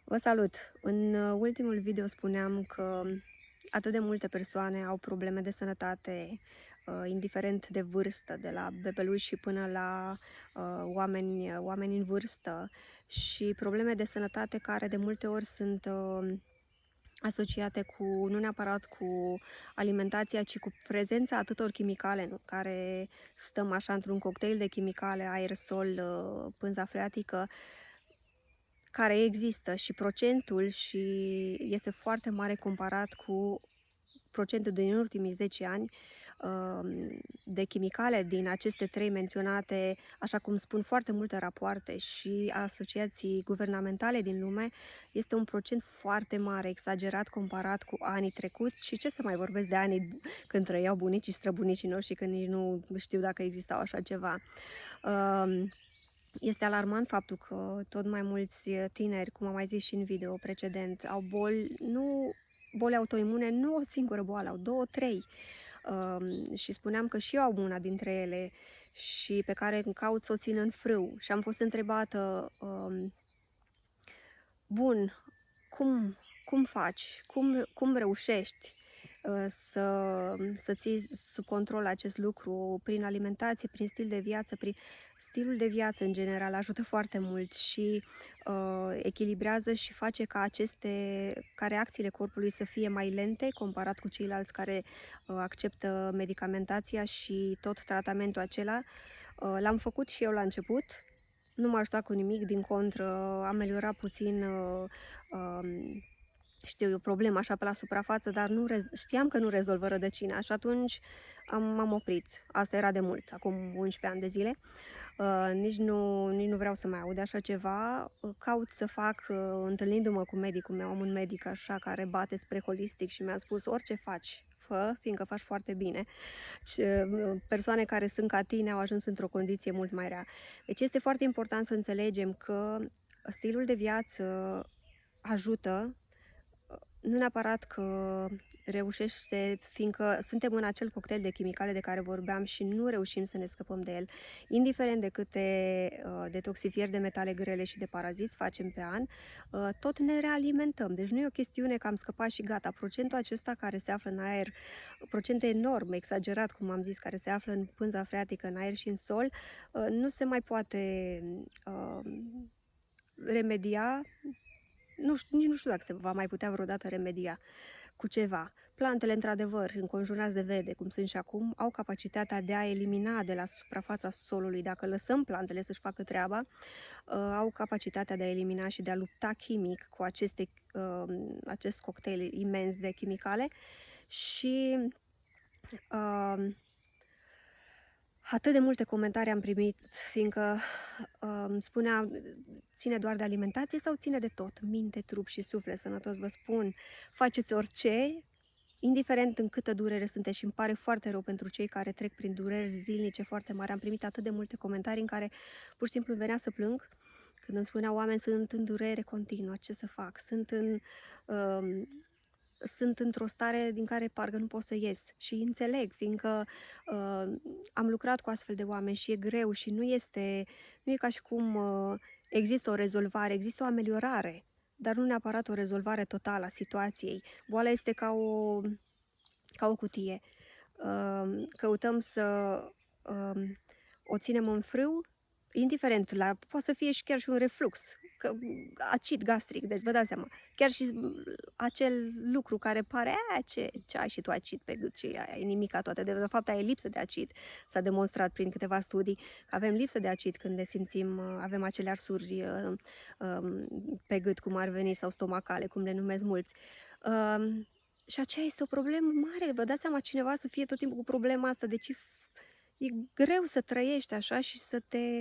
Vă salut! În ultimul video spuneam că atât de multe persoane au probleme de sănătate, indiferent de vârstă, de la bebeluși până la oameni în vârstă și probleme de sănătate care de multe ori sunt asociate cu, nu neapărat cu alimentația, ci cu prezența atâtor chimicale, în care stăm așa într-un cocktail de chimicale, aer, sol, pânza freatică, care există și procentul și este foarte mare comparat cu procentul din ultimii 10 ani de chimicale din aceste 3 menționate, așa cum spun foarte multe rapoarte și asociații guvernamentale din lume, este un procent foarte mare, exagerat comparat cu anii trecuți și ce să mai vorbesc de anii când trăiau bunicii, străbunicii noștri, când nici nu știu dacă existau așa ceva. Este alarmant faptul că tot mai mulți tineri, cum am mai zis și în video precedent, au boli autoimune, nu o singură boală, au 2, 3. Și spuneam că și eu am una dintre ele și pe care caut să o țin în frâu. Și am fost întrebată, bun, cum faci? Cum reușești să ții sub control acest lucru prin alimentație, prin stil de viață, prin stilul de viață în general ajută foarte mult și echilibrează și face ca reacțiile corpului să fie mai lente comparat cu ceilalți care acceptă medicamentația și tot tratamentul acela. L-am făcut și eu la început, nu m-a ajutat cu nimic, din contră, a ameliorat puțin, știu eu, problema așa pe la suprafață, dar știam că nu rezolvă rădăcina și atunci m-am oprit. Asta era de mult, acum 11 ani de zile. Nici nu vreau să mai aud așa ceva. Caut să fac, întâlnindu-mă cu medicul meu, am un medic așa care bate spre holistic și mi-a spus orice faci, fă, fiindcă faci foarte bine. Persoane care sunt ca tine au ajuns într-o condiție mult mai rea. Deci este foarte important să înțelegem că stilul de viață ajută, nu neapărat că reușește, fiindcă suntem în acel cocktail de chimicale de care vorbeam și nu reușim să ne scăpăm de el. Indiferent de câte detoxifieri de metale grele și de paraziți facem pe an, tot ne realimentăm. Deci nu e o chestiune că am scăpat și gata. Procentul acesta care se află în aer, procent enorm, exagerat, cum am zis, care se află în pânza freatică, în aer și în sol, nu se mai poate remedia. Nici nu știu dacă se va mai putea vreodată remedia cu ceva. Plantele, într-adevăr, înconjurați de verde, cum sunt și acum, au capacitatea de a elimina de la suprafața solului, dacă lăsăm plantele să-și facă treaba, au capacitatea de a elimina și de a lupta chimic cu acest cocktail imens de chimicale și atât de multe comentarii am primit, fiindcă spunea, ține doar de alimentație sau ține de tot? Minte, trup și suflet sănătos, vă spun, faceți orice, indiferent în câtă durere sunteți și îmi pare foarte rău pentru cei care trec prin dureri zilnice foarte mari. Am primit atât de multe comentarii în care pur și simplu venea să plâng, când îmi spuneau oameni, sunt în durere continuă, ce să fac? Sunt într-o stare din care parcă nu pot să ies și înțeleg, fiindcă am lucrat cu astfel de oameni și e greu și nu e ca și cum există o rezolvare, există o ameliorare, dar nu neapărat o rezolvare totală a situației. Boala este ca o cutie. Căutăm să o ținem în frâu, indiferent, poate să fie și chiar și un reflux, acid gastric, deci vă dați seama, chiar și acel lucru care pare, ce ai și tu acid pe gât și ai nimica toate, de fapt ai lipsă de acid. S-a demonstrat prin câteva studii că avem lipsă de acid când ne simțim, avem acele arsuri pe gât, cum ar veni, sau stomacale, cum le numesc mulți. Și aceea este o problemă mare, vă dați seama, cineva să fie tot timpul cu problema asta, deci e greu să trăiești așa și să te,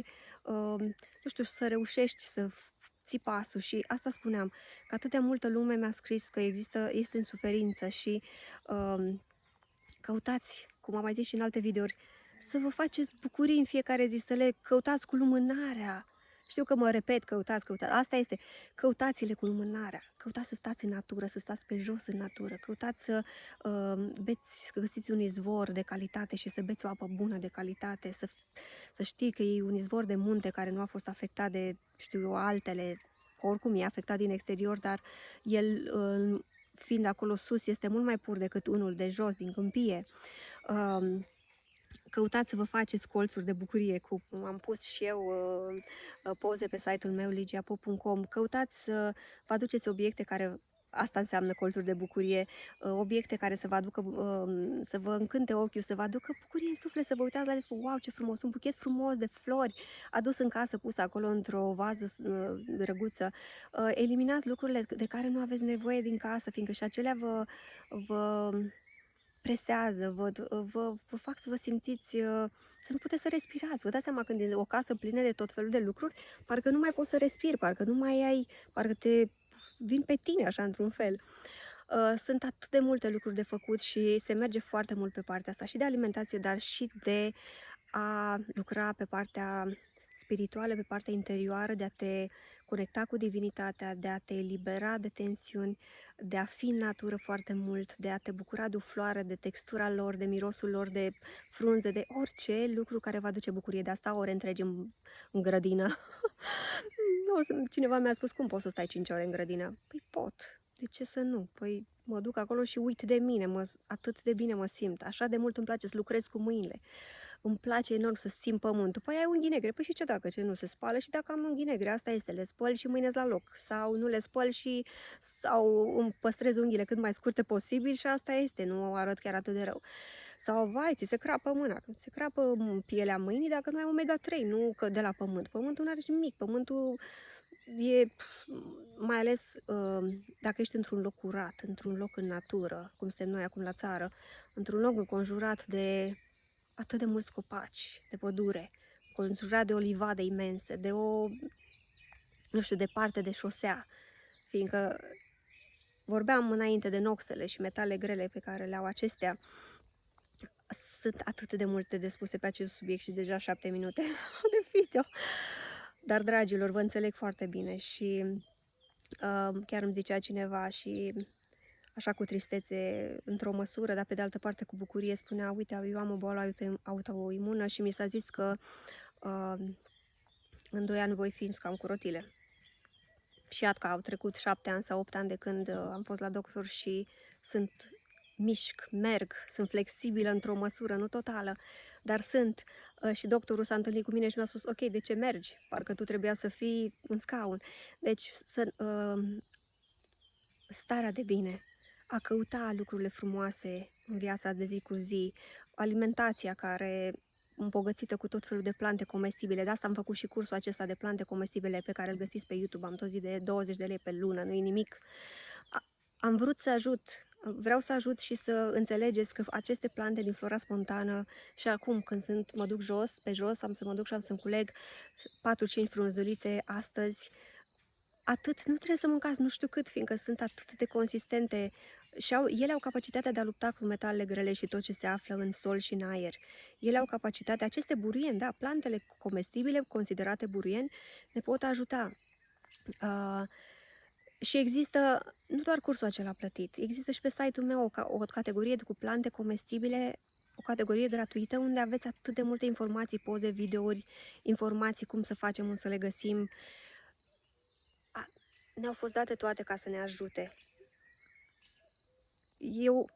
nu știu, să reușești să ții pasul. Și asta spuneam, că atât de multă lume mi-a scris că este în suferință și căutați, cum am mai zis și în alte videouri, să vă faceți bucurii în fiecare zi, să le căutați cu lumânarea. Știu că mă repet, căutați. Asta este, căutați-le cu lumânarea. Căutați să stați în natură, să stați pe jos în natură. Căutați să găsiți un izvor de calitate și să beți o apă bună de calitate. Să știi că e un izvor de munte care nu a fost afectat de, știu eu, altele că oricum e afectat din exterior, dar el, fiind acolo sus, este mult mai pur decât unul de jos, din câmpie. Căutați să vă faceți colțuri de bucurie, am pus și eu poze pe site-ul meu ligiapo.com. Căutați să vă aduceți obiecte care, asta înseamnă colțuri de bucurie, obiecte care să vă aducă, să vă încânte ochiul, să vă aducă bucurie în suflet, să vă uitați la ele, spun, wow, ce frumos, un buchet frumos de flori adus în casă, pus acolo într-o vază drăguță. Eliminați lucrurile de care nu aveți nevoie din casă, fiindcă și acelea vă presează, vă fac să vă simțiți, să nu puteți să respirați. Vă dați seama când e o casă plină de tot felul de lucruri, parcă nu mai poți să respiri, parcă nu mai ai, parcă te vin pe tine așa într-un fel. Sunt atât de multe lucruri de făcut și se merge foarte mult pe partea asta și de alimentație, dar și de a lucra pe partea spirituală, pe partea interioară, de a te conecta cu divinitatea, de a te elibera de tensiuni, de a fi în natură foarte mult, de a te bucura de o floare, de textura lor, de mirosul lor, de frunze, de orice lucru care va aduce bucurie. De asta ore întregi în grădină. Cineva mi-a spus, cum poți să stai 5 ore în grădină? Păi pot. De ce să nu? Păi mă duc acolo și uit de mine, atât de bine mă simt. Așa de mult îmi place să lucrez cu mâinile. Îmi place enorm să simt pământul. Păi ai unghii negre, păi și ce dacă ce nu se spală? Și dacă am unghii negre, asta este, le spăl și mâine la loc. Sau nu le spăl sau îmi păstrez unghiile cât mai scurte posibil și asta este, nu arăt chiar atât de rău. Sau, vai, ți se crapă mâna, se crapă pielea mâinii dacă nu ai omega-3, nu că de la pământ. Pământul nu are nimic, pământul e, mai ales dacă ești într-un loc curat, într-un loc în natură, cum suntem noi acum la țară, într-un loc înconjurat de atât de mulți copaci, de pădure, înconjurat de o livadă imensă, de o, nu știu, departe de șosea, fiindcă vorbeam înainte de noxele și metale grele pe care le au acestea. Sunt atât de multe de spuse pe acest subiect și deja 7 minute de video. Dar, dragilor, vă înțeleg foarte bine și chiar îmi zicea cineva și așa cu tristețe într-o măsură, dar pe de altă parte cu bucurie spunea, uite, eu am o boală autoimună și mi s-a zis că în 2 ani voi fi în scaun cu rotile. Și iată că au trecut 7 ani sau 8 ani de când am fost la doctor și sunt merg, sunt flexibilă într-o măsură, nu totală, dar sunt. Și doctorul s-a întâlnit cu mine și mi-a spus, ok, de ce mergi? Parcă tu trebuia să fii în scaun. Deci, starea de bine, a căuta lucrurile frumoase în viața de zi cu zi, alimentația care îmbogățită cu tot felul de plante comestibile. De asta am făcut și cursul acesta de plante comestibile pe care îl găsiți pe YouTube. Am tot zis de 20 de lei pe lună, nu e nimic. Am vrut să ajut, vreau să ajut și să înțelegeți că aceste plante din flora spontană și acum când mă duc pe jos, am să mă duc și am să-mi culeg 4-5 frunzulițe astăzi. Atât, nu trebuie să mâncați nu știu cât, fiindcă sunt atât de consistente și ele au capacitatea de a lupta cu metalele grele și tot ce se află în sol și în aer. Ele au capacitatea, aceste burieni, da, plantele comestibile considerate burieni ne pot ajuta. Și există, nu doar cursul acela plătit, există și pe site-ul meu o categorie cu plante comestibile, o categorie gratuită unde aveți atât de multe informații, poze, videouri, informații cum să facem, cum să le găsim. Ne-au fost date toate ca să ne ajute. Eu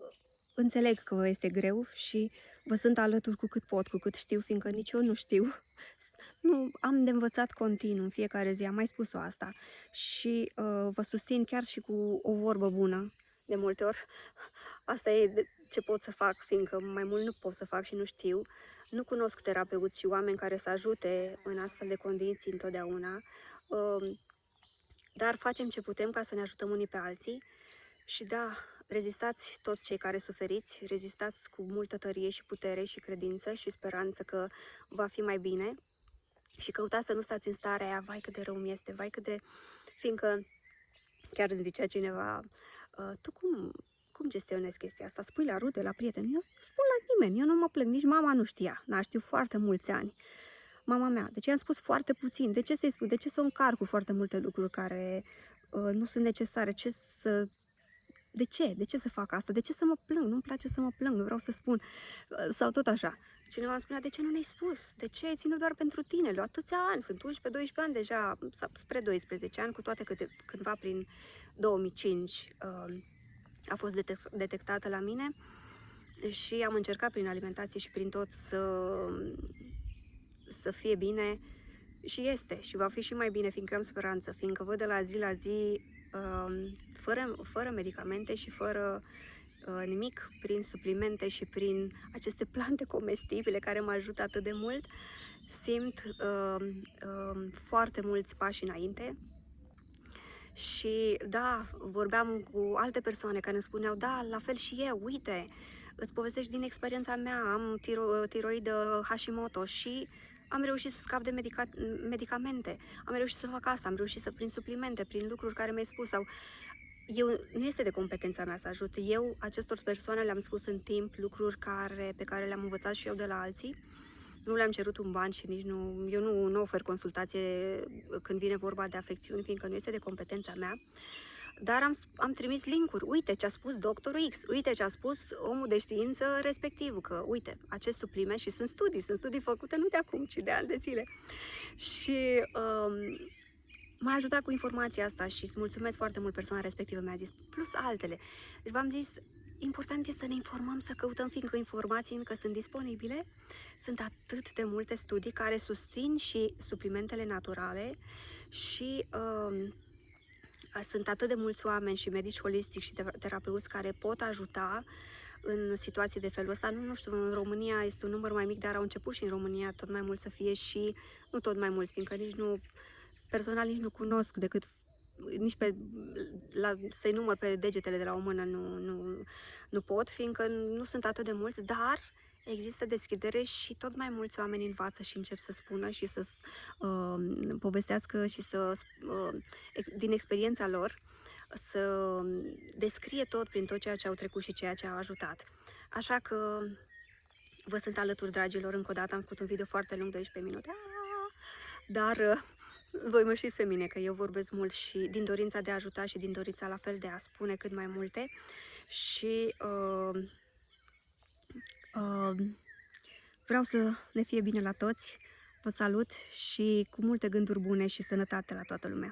înțeleg că este greu și vă sunt alături cu cât pot, cu cât știu, fiindcă nici eu nu știu. Nu, am de învățat continuu în fiecare zi, am mai spus-o asta. Și vă susțin chiar și cu o vorbă bună, de multe ori. Asta e ce pot să fac, fiindcă mai mult nu pot să fac și nu știu. Nu cunosc terapeuți și oameni care să ajute în astfel de condiții întotdeauna. Dar facem ce putem ca să ne ajutăm unii pe alții și da, rezistați toți cei care suferiți, rezistați cu multă tărie și putere și credință și speranță că va fi mai bine și căutați să nu stați în starea aia, vai cât de rău mi este, vai cât de... Fiindcă chiar îmi zicea cineva, tu cum gestionezi chestia asta? Spui la rude, la prieteni? Eu nu spun la nimeni, eu nu mă plâng, nici mama nu știa, n-a știut foarte mulți ani. Mama mea, deci i-am spus foarte puțin, de ce să-i spun, de ce să o încarc cu foarte multe lucruri care nu sunt necesare, de ce să fac asta, de ce să mă plâng, nu-mi place să mă plâng, nu vreau să spun, sau tot așa, Cineva îmi spunea: "De ce nu ne-ai spus? De ce ai ținut doar pentru tine? La atâția ani, sunt 11-12 ani deja, spre 12 ani, cu toate că cândva prin 2005 a fost detectată la mine și am încercat prin alimentație și prin tot să fie bine și este și va fi și mai bine, fiindcă eu am speranță, fiindcă văd de la zi la zi, fără medicamente și fără nimic, prin suplimente și prin aceste plante comestibile care mă ajută atât de mult, simt foarte mulți pași înainte. Și da, vorbeam cu alte persoane care îmi spuneau: "Da, la fel și eu, uite, îți povestești din experiența mea, am tiroidă Hashimoto și am reușit să scap de medicamente, am reușit să fac asta, am reușit să prind suplimente, prin lucruri care mi-ai spus sau nu este de competența mea să ajut. Eu acestor persoane le-am spus în timp lucruri pe care le-am învățat și eu de la alții. Nu le-am cerut un ban și nici nu, eu nu ofer consultație când vine vorba de afecțiuni, fiindcă nu este de competența mea. Dar am trimis link-uri. Uite ce a spus doctorul X, uite ce a spus omul de știință respectiv, că uite, acest supliment, și sunt studii făcute nu de acum, ci de ani de zile. Și m-a ajutat cu informația asta și îți mulțumesc foarte mult, persoana respectivă mi-a zis, plus altele. Deci v-am zis, important este să ne informăm, să căutăm, fiindcă informații încă sunt disponibile. Sunt atât de multe studii care susțin și suplimentele naturale și sunt atât de mulți oameni și medici holistici și terapeuți care pot ajuta în situații de felul ăsta. Nu știu, în România este un număr mai mic, dar au început și în România tot mai mult să fie și, nu tot mai mulți, fiindcă personal nici nu cunosc decât nici să-i număr pe degetele de la o mână nu pot, fiindcă nu sunt atât de mulți, dar există deschidere și tot mai mulți oameni învață și încep să spună și să povestească și din experiența lor, să descrie tot prin tot ceea ce au trecut și ceea ce au ajutat. Așa că vă sunt alături, dragilor, încă o dată am făcut un video foarte lung, 12 minute, dar voi mă știți pe mine că eu vorbesc mult și din dorința de a ajuta și din dorința la fel de a spune cât mai multe și vreau să ne fie bine la toți, vă salut și cu multe gânduri bune și sănătate la toată lumea.